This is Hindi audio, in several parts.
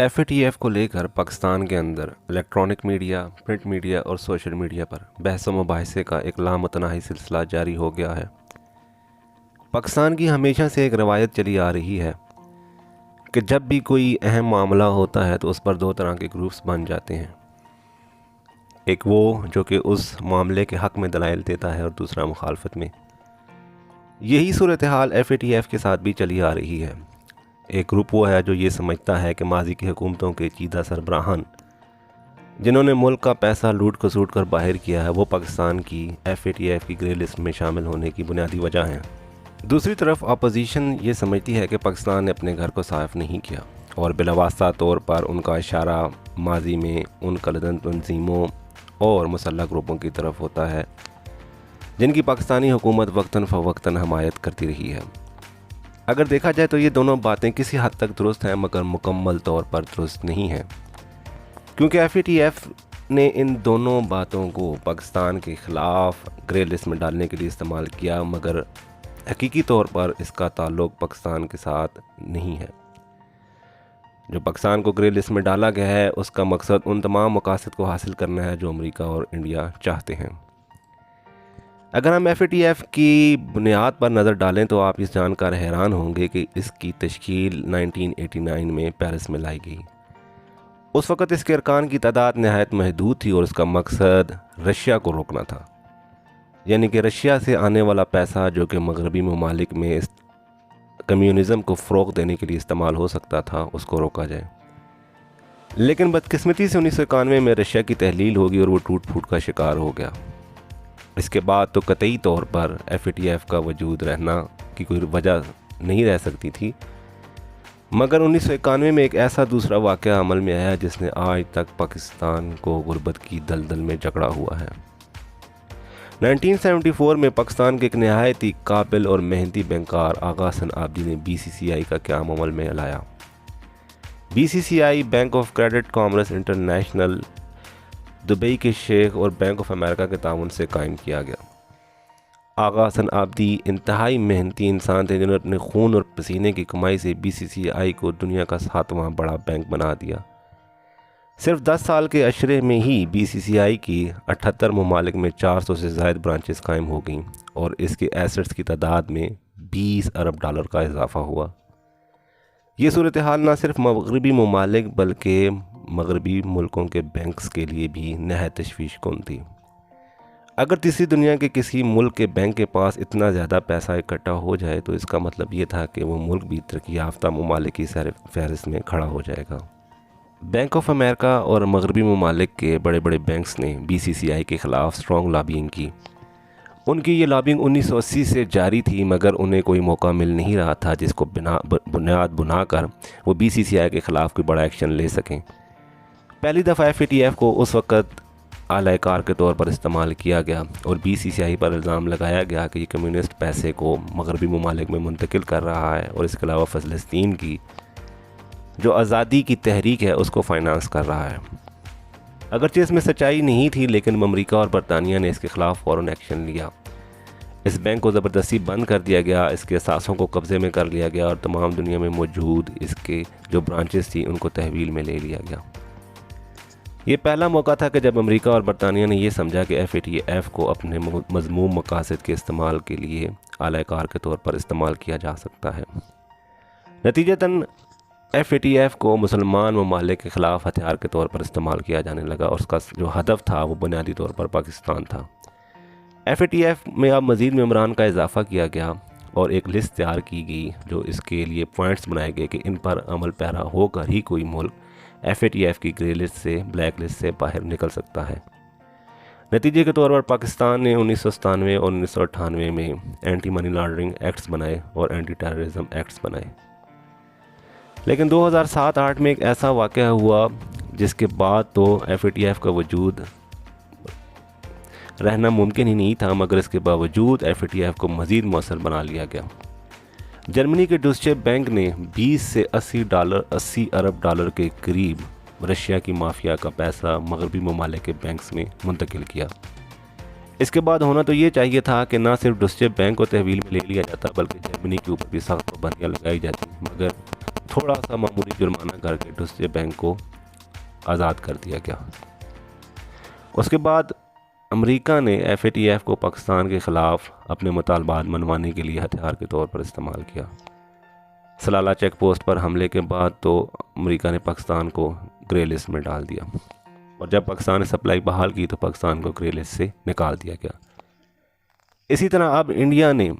एफएटीएफ को लेकर पाकिस्तान के अंदर इलेक्ट्रॉनिक मीडिया, प्रिंट मीडिया और सोशल मीडिया पर बहस व मुबाहिसे का एक लामतनाही सिलसिला जारी हो गया है। पाकिस्तान की हमेशा से एक रवायत चली आ रही है कि जब भी कोई अहम मामला होता है तो उस पर दो तरह के ग्रुप्स बन जाते हैं। एक वो जो कि उस मामले के हक़ में दलाइल देता है और दूसरा मुखालफत में। यही सूरत हाल एफएटीएफ के साथ भी चली आ रही है। एक ग्रुप वो है जो ये समझता है कि माजी की हुकूमतों के चीदा सरबराहान जिन्होंने मुल्क का पैसा लूट खसूट कर बाहर किया है वो पाकिस्तान की एफएटीएफ की ग्रे लिस्ट में शामिल होने की बुनियादी वजह हैं। दूसरी तरफ अपोजिशन ये समझती है कि पाकिस्तान ने अपने घर को साफ़ नहीं किया और बिलावास्ता तौर पर उनका इशारा माजी में उन कलदन तंजीमों और मुसल्लह ग्रुपों की तरफ होता है जिनकी पाकिस्तानी हुकूमत वक्तन फ़वक्तन हमायत करती रही है। अगर देखा जाए तो ये दोनों बातें किसी हद तक दुरुस्त हैं मगर मुकम्मल तौर पर दुरुस्त नहीं हैं, क्योंकि एफएटीएफ ने इन दोनों बातों को पाकिस्तान के ख़िलाफ़ ग्रे लिस्ट में डालने के लिए इस्तेमाल किया, मगर हकीकी तौर पर इसका ताल्लुक़ पाकिस्तान के साथ नहीं है। जो पाकिस्तान को ग्रे लिस्ट में डाला गया है उसका मकसद उन तमाम मकासद को हासिल करना है जो अमेरिका और इंडिया चाहते हैं। अगर हम एफएटीएफ की बुनियाद पर नज़र डालें तो आप इस जानकर हैरान होंगे कि इसकी तश्कील 1989 में पेरिस में लाई गई। उस वक़्त इसके अरकान की तादाद नहायत महदूद थी और उसका मकसद रशिया को रोकना था, यानी कि रशिया से आने वाला पैसा जो कि मगरबी ममालिक में इस कम्युनिज़म को फ़रोग़ देने के लिए इस्तेमाल हो सकता था उसको रोका जाए। लेकिन बदकिस्मती से 1991 में रशिया की तहलील होगी और वो टूट फूट का शिकार हो गया। इसके बाद तो कतई तौर पर एफएटीएफ का वजूद रहना की कोई वजह नहीं रह सकती थी, मगर 1991 में एक ऐसा दूसरा वाक़या अमल में आया जिसने आज तक पाकिस्तान को गुर्बत की दलदल में जकड़ा हुआ है। 1974 में पाकिस्तान के एक नहायत ही काबिल और मेहनती बैंकर आगा हसन आबदी ने बीसीसीआई का क़याम अमल में लाया। BCCI bank of credit commerce international Dubai के शेख और बैंक ऑफ अमेरिका के ताउन से कायम किया गया। आगा हसन आबदी इंतहाई मेहनती इंसान थे जिन्होंने अपने खून और पसीने की कमाई से बीसीसीआई को दुनिया का 7वां बड़ा बैंक बना दिया। सिर्फ 10 साल के अशरे में ही बीसीसीआई की 78 ममालिक में 400 से ज़ायद ब्रांचेस कायम हो गईं और इसके एसेट्स की तादाद में 20 अरब डॉलर का इजाफा हुआ। ये सूरत हाल न सिर्फ मगरबी ममालिक बल्कि मगरबी मुल्कों के बैंक्स के लिए भी नहायत तशवीशकुन थी। अगर तीसरी दुनिया के किसी मुल्क के बैंक के पास इतना ज़्यादा पैसा इकट्ठा हो जाए तो इसका मतलब ये था कि वो मुल्क भी तरक्की याफ्ता ममालिक की फहरिस्त में खड़ा हो जाएगा। बैंक ऑफ अमेरिका और मगरबी ममालिक के बड़े बड़े बैंक्स ने बीसीसीआई के ख़िलाफ़ स्ट्रॉन्ग लॉबिंग की। उनकी ये लॉबिंग 1980 से जारी थी, मगर उन्हें कोई मौका मिल नहीं रहा था जिसको बुनियाद बनाकर वो बीसीसीआई के ख़िलाफ़ कोई बड़ा एक्शन ले सकें। पहली दफ़ा एफएटीएफ को उस वक़्त आलाकार के तौर पर इस्तेमाल किया गया और बीसीसीआई पर इल्ज़ाम लगाया गया कि ये कम्युनिस्ट पैसे को मगरबी ममालिक में मुंतकिल कर रहा है और इसके अलावा फ़लस्तीन की जो आज़ादी की तहरीक है उसको फाइनेंस कर रहा है। अगरचे इसमें सच्चाई नहीं थी, लेकिन अमेरिका और बरतानिया ने इसके ख़िलाफ़ फ़ौरन एक्शन लिया। इस बैंक को ज़बरदस्ती बंद कर दिया गया, इसके असासों को कब्ज़े में कर लिया गया और तमाम दुनिया में मौजूद इसके जो ब्रांचेस थी उनको तहवील में ले लिया गया। ये पहला मौका था कि जब अमेरिका और बरतानिया ने यह समझा कि एफएटीएफ को अपने मज़मूम मकासद के इस्तेमाल के लिए आलाकार के तौर पर इस्तेमाल किया जा सकता है। नतीजतन एफएटीएफ को मुसलमान ममालिक के ख़िलाफ़ हथियार के तौर पर इस्तेमाल किया जाने लगा और उसका जो हदफ था वो बुनियादी तौर पर पाकिस्तान था। एफएटीएफ में अब मज़ीद मेंबरान का इजाफ़ा किया गया और एक लिस्ट तैयार की गई जो इसके लिए पॉइंट्स बनाए गए कि इन पर अमल पैरा होकर ही कोई मुल्क एफएटीएफ की ग्रे लिस्ट से ब्लैक लिस्ट से बाहर निकल सकता है। नतीजे के तौर पर पाकिस्तान ने 1997 और 1998 में एंटी मनी लॉन्ड्रिंग एक्ट्स बनाए और एंटी टेररिज्म एक्ट्स बनाए। लेकिन 2007-8 में एक ऐसा वाक़या हुआ जिसके बाद तो एफएटीएफ का वजूद रहना मुमकिन ही नहीं था, मगर इसके बावजूद एफएटीएफ को मज़ीद मौसर बना लिया गया। जर्मनी के डुस्चे बैंक ने 20 से 80 अरब डॉलर के करीब रशिया की माफिया का पैसा मगरबी ममालिक के बैंक्स में मुंतकिल किया। इसके बाद होना तो ये चाहिए था कि ना सिर्फ डुस्चे बैंक को तहवील में ले लिया जाता बल्कि जर्मनी के ऊपर भी सख्त पाबंदियाँ लगाई जाती, मगर थोड़ा सा मामूली जुर्माना करके डुस्चे बैंक को आज़ाद कर दिया गया। उसके बाद अमेरिका ने FATF को पाकिस्तान के ख़िलाफ़ अपने मुतालबात मनवाने के लिए हथियार के तौर पर इस्तेमाल किया। सलाला चेक पोस्ट पर हमले के बाद तो अमेरिका ने पाकिस्तान को ग्रे लिस्ट में डाल दिया, और जब पाकिस्तान ने सप्लाई बहाल की तो पाकिस्तान को ग्रे लिस्ट से निकाल दिया गया। इसी तरह अब इंडिया ने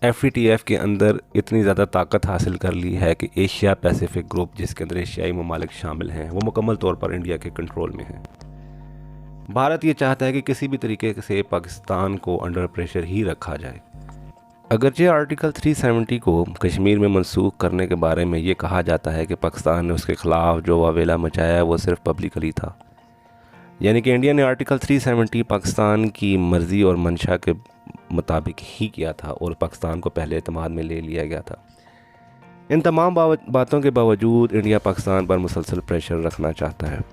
FATF के अंदर इतनी ज़्यादा ताकत हासिल कर ली है कि एशिया पैसिफिक ग्रुप, जिसके अंदर एशियाई ममालिक शामिल हैं, वो मुकम्मल तौर पर इंडिया के कंट्रोल में है। भारत ये चाहता है कि किसी भी तरीके से पाकिस्तान को अंडर प्रेशर ही रखा जाए। अगरचे आर्टिकल 370 को कश्मीर में मनसूख करने के बारे में ये कहा जाता है कि पाकिस्तान ने उसके ख़िलाफ़ जो वावेला मचाया वो सिर्फ पब्लिकली था, यानी कि इंडिया ने आर्टिकल 370 पाकिस्तान की मर्ज़ी और मंशा के मुताबिक ही किया था और पाकिस्तान को पहले एतमाद में ले लिया गया था। इन तमाम बातों के बावजूद इंडिया पाकिस्तान पर मुसलसल प्रेशर रखना चाहता है।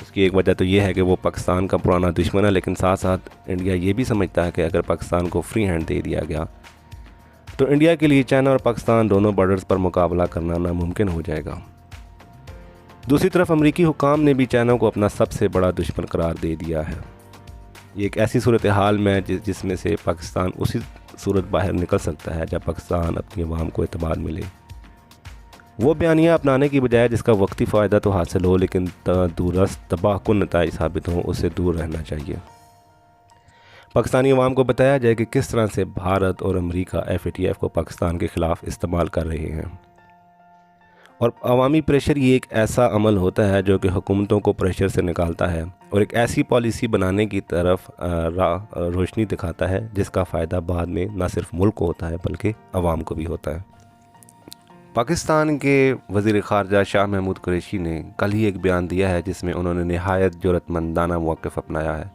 उसकी एक वजह तो ये है कि वो पाकिस्तान का पुराना दुश्मन है, लेकिन साथ साथ इंडिया ये भी समझता है कि अगर पाकिस्तान को फ्री हैंड दे दिया गया तो इंडिया के लिए चाइना और पाकिस्तान दोनों बॉर्डर्स पर मुकाबला करना नामुमकिन हो जाएगा। दूसरी तरफ अमरीकी हुकाम ने भी चाइना को अपना सबसे बड़ा दुश्मन करार दे दिया है। ये एक ऐसी सूरत हाल में जिसमें से पाकिस्तान उसी सूरत बाहर निकल सकता है जब पाकिस्तान अपनी अवाम को एतमाद मिले। वो बयानियाँ अपनाने की बजाय जिसका वक्ती फ़ायदा तो हासिल हो लेकिन दूरस्थ तबाहकुन नताइज साबित हों, उससे दूर रहना चाहिए। पाकिस्तानी अवाम को बताया जाए कि किस तरह से भारत और अमेरिका FATF को पाकिस्तान के ख़िलाफ़ इस्तेमाल कर रहे हैं। और अवामी प्रेशर ये एक ऐसा अमल होता है जो कि हुकूमतों को प्रेशर से निकालता है और एक ऐसी पॉलिसी बनाने की तरफ रोशनी दिखाता है जिसका फ़ायदा बाद में न सिर्फ मुल्क को होता है बल्कि अवाम को भी होता है। पाकिस्तान के वज़ीर ख़ारजा शाह महमूद कुरैशी ने कल ही एक बयान दिया है जिसमें उन्होंने नहायत जुर्रतमंदाना मौक़िफ़ अपनाया है।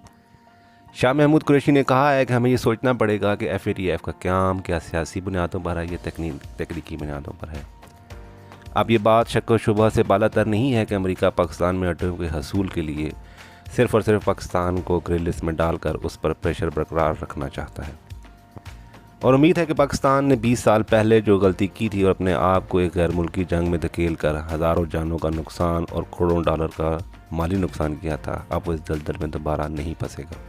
शाह महमूद कुरैशी ने कहा है कि हमें ये सोचना पड़ेगा कि FATF का क़याम क्या सियासी बुनियादों पर है या तकनीकी बुनियादों पर है। अब ये बात शक व शुबा से बालातर नहीं है कि अमेरिका पाकिस्तान में अटों के हसूल के लिए सिर्फ़ और सिर्फ पाकिस्तान को ग्रे लिस्ट में डालकर उस पर प्रेशर बरकरार रखना चाहता है। और उम्मीद है कि पाकिस्तान ने 20 साल पहले जो गलती की थी और अपने आप को एक गैर मुल्की जंग में धकेल कर हज़ारों जानों का नुकसान और करोड़ों डॉलर का माली नुकसान किया था, अब वो इस दलदल में दोबारा नहीं फंसेगा।